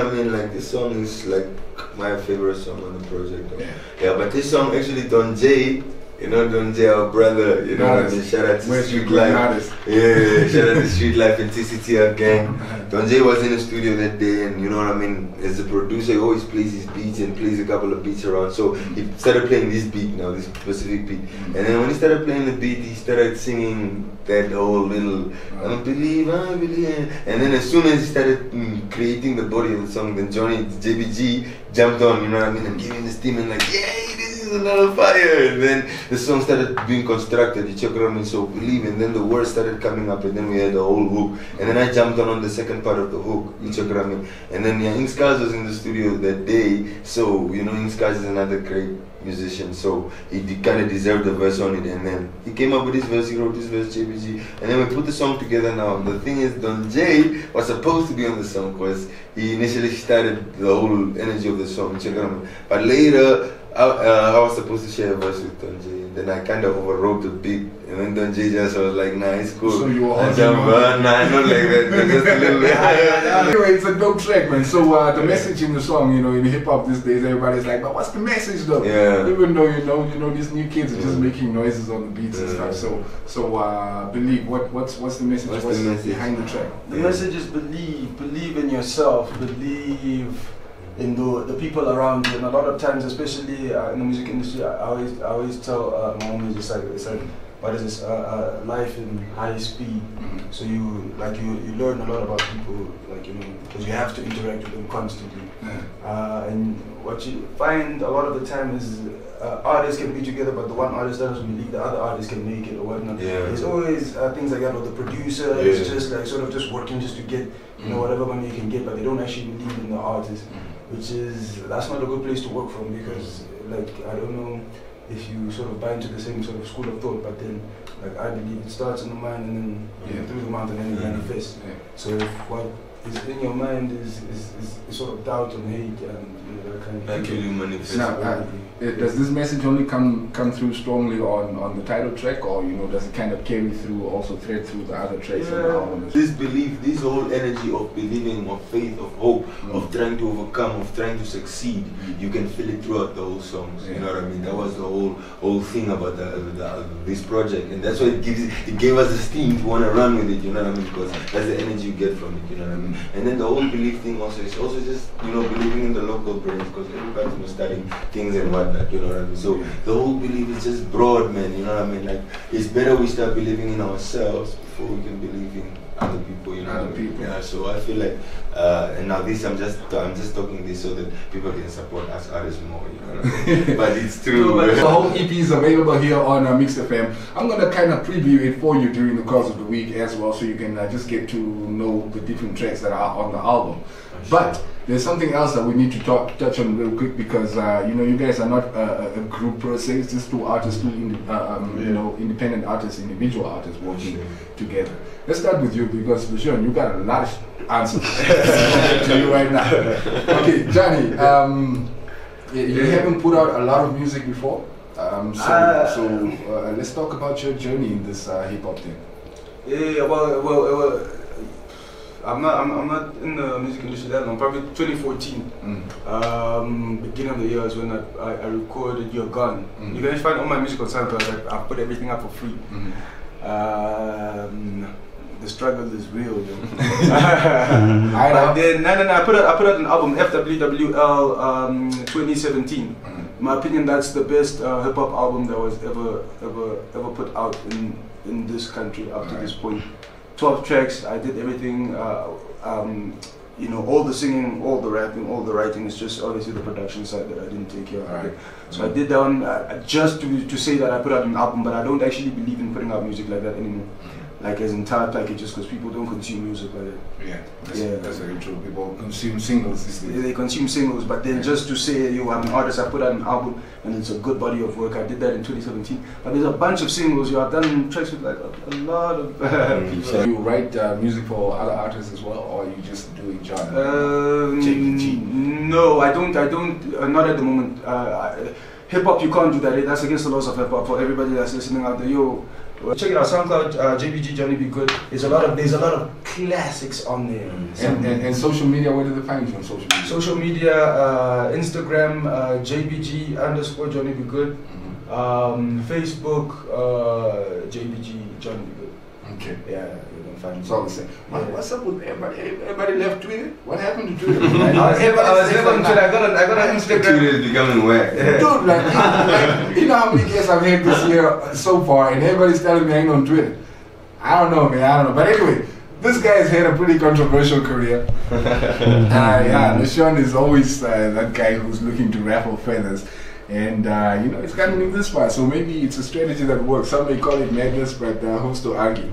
what I mean? Like, this song is like my favorite song on the project. Yeah, but this song actually, Don J, you know, Don J, our brother, you know what I mean? Shout out to Street Life. Yeah, shout out to Street Life and TCTR gang. Don J was in the studio that day, and you know what I mean? As a producer, he always plays his beats and plays a couple of beats around. So he started playing this beat now, this specific beat. And then when he started playing the beat, he started singing that whole little, I believe. And then as soon as he started creating the body of the song, then Johnny, JBG, jumped on, you know what I mean? And gave him this steam and like, yay, this is another fire. And then the song started being constructed, you check it out, so believe, and then the words started coming up, and then we had the whole hook, and then I jumped on the second part of the hook, you check it out, and then Ink Skies was in the studio that day, so you know Ink Skies is another great musician, so he kind of deserved the verse on it, and then he came up with this verse, he wrote this verse, JBG, and then we put the song together now. The thing is, Don J was supposed to be on the song because he initially started the whole energy of the song, check it out, but later, I was supposed to share a verse with Don J, and then I kind of overwrote the beat, and then Don J just was like, nah, it's cool. So you were nah, not like that, just a little bit. Anyway, it's a dope track, man. So the message in the song, you know, in hip hop these days, everybody's like, but what's the message though? Yeah. Even though you know these new kids are just making noises on the beats and stuff. So believe. What's the message? What's the message behind the track? The message is believe in yourself, believe in the people around you. And a lot of times, especially in the music industry, I always tell my homies, it's like what is this life in high speed. So you learn a lot about people, like, you know, because you have to interact with them constantly. And what you find a lot of the time is artists can be together, but the one artist doesn't believe the other artist can make it or whatnot. There's always things like that, or the producer is just like sort of just working just to get, you know, whatever money you can get, but they don't actually believe in the artist. That's not a good place to work from, because like, I don't know if you sort of buy into the same sort of school of thought, but then like, I believe it starts in the mind and then through the mouth and then it manifests. So if what is in your mind is sort of doubt and hate and that kind of thing. Actually manifest. Now, does this message only come through strongly on the title track, or you know, does it kind of carry through, also thread through the other tracks on the album? This belief, this whole energy of believing, of faith, of hope, of trying to overcome, of trying to succeed, you can feel it throughout the whole songs. You know what I mean? That was the whole thing about this project, and that's why it gave us the steam to want to run with it. You know what I mean? Because that's the energy you get from it. You know what I mean? And then the whole belief thing also is also just, you know, believing in the local brains, because everybody's studying things and whatnot, you know what I mean? So the whole belief is just broad, man, you know what I mean? Like, it's better we start believing in ourselves before we can believe in other people, you know what I mean? Yeah, so I feel like, and now this, I'm just talking this so that people can support us artists more, you know what I mean? But it's true. But the whole EP is available here on Mixed FM. I'm going to kind of preview it for you during the course of the week as well, so you can just get to know the different tracks that are on the album. But there's something else that we need to touch on real quick, because you know, you guys are not a group per se. It's just two artists, you know, independent artists, individual artists working together. Let's start with you, because LeSean, you got a lot of answers to you right now. Okay, Johnny, you haven't put out a lot of music before, so let's talk about your journey in this hip hop thing. Yeah, well. I'm not in the music industry that long. Probably 2014, beginning of the year is when I recorded "You're Gone." You can find all my music on SoundCloud. I put everything up for free. The struggle is real, yo. But then, I put out an album, FWWL 2017. In my opinion, that's the best hip hop album that was ever put out in this country up to this point. 12 tracks, I did everything, you know, all the singing, all the rapping, all the writing. It's just obviously the production side that I didn't take care of. So I did that one just to say that I put out an album, but I don't actually believe in putting out music like that anymore. Like as entire packages, because people don't consume music like that. That's very true. People consume singles these days. They consume singles, but then just to say, yo, I'm an artist, I put out an album and it's a good body of work. I did that in 2017. But there's a bunch of singles. I've done tracks with like a lot of people. So you write music for other artists as well, or you just do it genre? JBG? No, I don't. Not at the moment. Hip hop, you can't do that. That's against the laws of hip hop. For everybody that's listening out there, yo. Well, check it out, SoundCloud, JBG Johnny Be Good. There's a lot of classics on there. And social media, where do they find you on social media? Social media, Instagram, JBG _ Johnny Be Good. Facebook, JBG Johnny Be Good. Okay. Yeah, you can find me. It's all the same. What's up with everybody? Everybody left Twitter? What happened to Twitter? I was never on Twitter. I got an Instagram. Twitter is becoming whack. Dude, like, you know how many guests I've had this year so far, and everybody's telling me I ain't on Twitter. I don't know, man. I don't know. But anyway, this guy has had a pretty controversial career. Yeah, LeSean is always that guy who's looking to ruffle feathers. And you know, it's gotten in this far, so maybe it's a strategy that works. Some may call it madness, but who's to argue?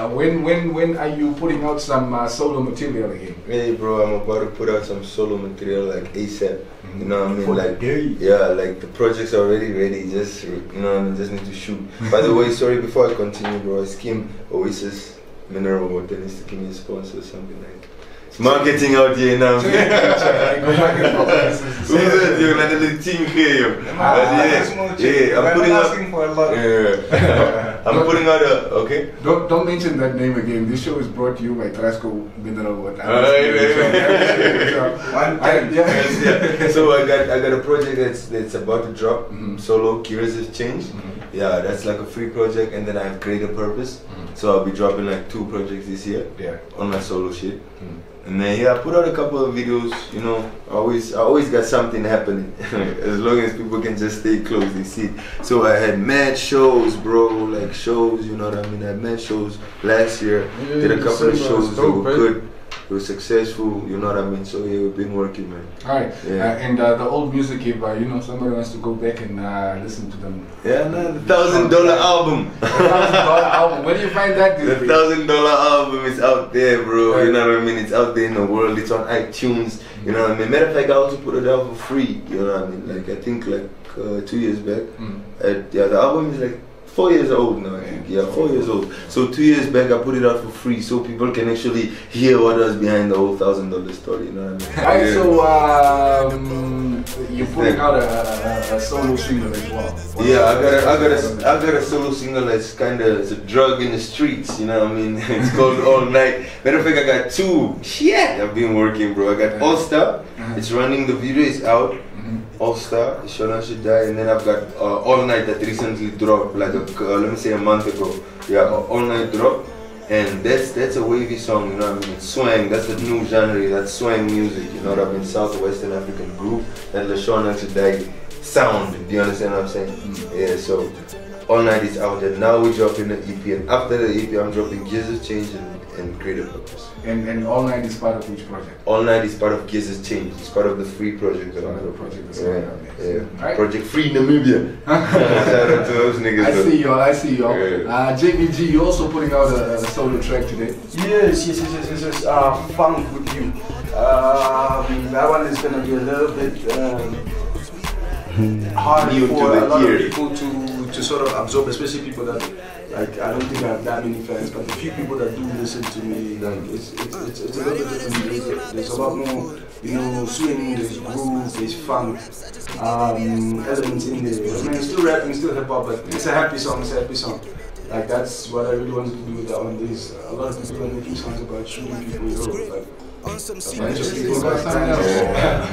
When are you putting out some solo material again? Hey bro, I'm about to put out some solo material like ASAP. You know what I mean? For like days. yeah, like the project's already ready. Just you know what I mean? Just need to shoot. By the way, sorry, before I continue, bro, Skim Oasis Mineral Water needs to give me a sponsor or something like. Marketing out here now. Who's that? You're like a little team here. Yeah, I'm putting out. For a lot. Yeah, I'm putting out a. Okay. Don't mention that name again. This show is brought to you by Trasco Mineral Water. So I got a project that's about to drop. Solo Realeases Change. Yeah, that's like a free project, and then I have Greater Purpose. So I'll be dropping like 2 projects this year. Yeah. On my solo shit. And then yeah, I put out a couple of videos, you know, I always got something happening. As long as people can just stay close, they see. So I had mad shows, bro, like shows, you know what I mean? I had mad shows last year, did a couple of shows that were good. It was successful, you know what I mean? So yeah, we've been working, man. Alright, yeah. And the old music, if you know, somebody wants to go back and listen to them. Yeah, no, the $1,000 album. The $1,000 album, where do you find that? The $1,000 album is out there, bro, you know what I mean? It's out there in the world, it's on iTunes, you know what I mean? Matter of fact, I also put it out for free, you know what I mean? Like, I think like 2 years back. Yeah, the album is like 4 years old now, I think. Yeah, 4 years old. So 2 years back, I put it out for free so people can actually hear what was behind the whole $1,000 story. You know what I mean? Alright, so you're putting out a solo single as well. Yeah, I got a solo single that's it's a drug in the streets. You know what I mean? It's called All Night. Matter of fact, I got 2. Shit, I've been working, bro. I got All Star. It's running. The video is out. All Star, Elshadai, and then I've got All Night that recently dropped, like let me say a month ago. Yeah, All Night dropped, and that's a wavy song, you know what I mean? It's swang, that's the new genre, that's swang music, you know what I mean? Southwestern African groove, that Elshadai sound, do you understand what I'm saying? Yeah, so All Night is out, and now we're dropping the EP, and after the EP I'm dropping Realeases Change and Greater Purpose. And All Night is part of which project? All Night is part of Realeases Change. It's part of the free project. Project Free Namibia. Shout out to those niggas. I see y'all. Yeah. JBG, you're also putting out a solo track today. Yes. Funk with You. That one is gonna be a little bit hard for a lot of people to sort of absorb, especially people that, like, I don't think I have that many fans, but the few people that do listen to me, like, it's a little bit different. There's a lot more, you know, swing, there's groove, there's funk, elements in there. I mean, it's still rapping, still hip hop, but it's a happy song. Like, that's what I really wanted to do with that one. There's a lot of people are making songs about shooting people, like, a bunch of people got something else.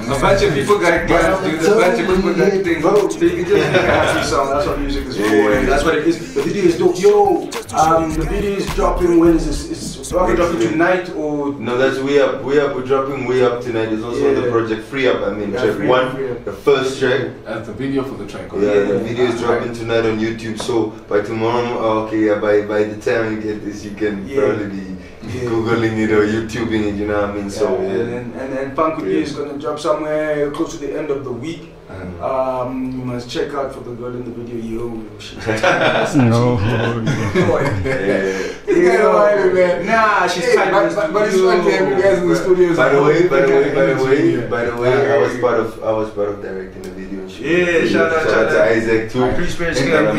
A bunch of people got guns, dude. A bunch of people got things. So you can just make a happy song. That's what music is for, and that's what it is. The video is dope. Yo, the video is dropping. When is this? It's dropping tonight or? No, that's Way Up. We're dropping Way Up tonight. There's also the project Free Up. I mean, track 1, the first track. That's the video for the track. Yeah, the video is dropping tonight on YouTube. So by tomorrow, by the time you get this, you can probably be Googling it or YouTubing it, you know what I mean? So and then Funk With You is gonna drop somewhere close to the end of the week. You must check out for the girl in the video. Yo, she's no. Man. Nah, she's tight. But it's fun to have you guys in the studios. By the way, I was part of directing the video and shit. Yeah, shout out to Isaac too. And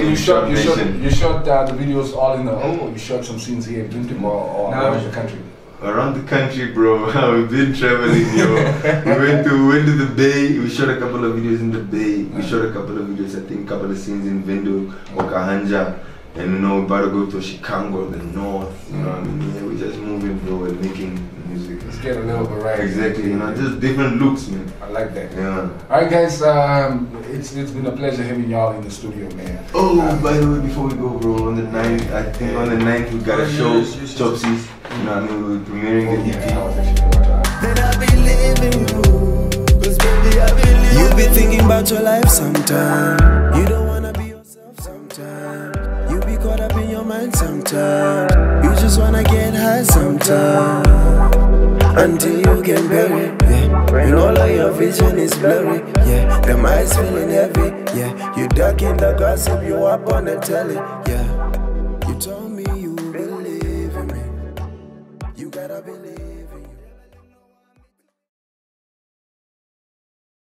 you shot the videos all in the home, or you shot some scenes here in Duntum or around the country? Around the country, bro. We've been traveling, yo. we went to the Bay. We shot a couple of videos in the Bay. We shot a couple of videos, I think, a couple of scenes in Vindu or Kahanja. And you know, we're about to go to Chicago, the north, you know what I mean? Yeah, we're just moving, bro, and making music. Let's get a little variety. Exactly, you know, just different looks, man. I like that. Yeah. Alright guys, it's been a pleasure having y'all in the studio, man. Oh, by the way, before we go, bro, on the 9th, I think on the 9th we got a show, Chopsies. You know what I mean? We're premiering the EP. Then I'll be living you, 'cause baby I believe you be thinking about your life sometime. You don't wanna be yourself sometime. You be caught up in your mind sometime. You just wanna get high sometime. Until you get buried, yeah. And all of your vision is blurry, yeah. Them eyes feeling heavy, yeah. You duck in the gossip, you up on the telly, yeah.